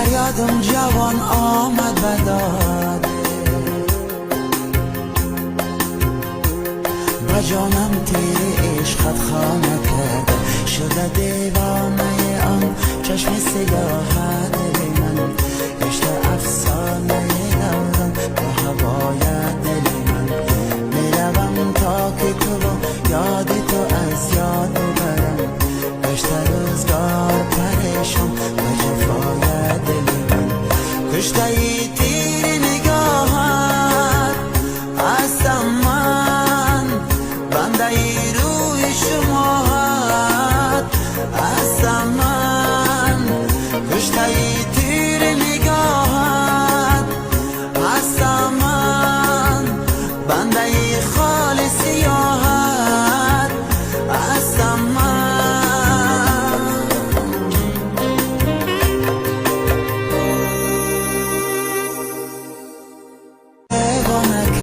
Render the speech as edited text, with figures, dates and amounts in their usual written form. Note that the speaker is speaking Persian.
فریادم جوان آمد و داده با جانم تیر عشقت خانه کرده شده دیوانه آن چشم سیاه دل من عشق افسانه دوران با هوای دل من میروم تا که تو یاد تو از یاد برم عشق روزگار پریشان و جفای دل من کشته ای تیر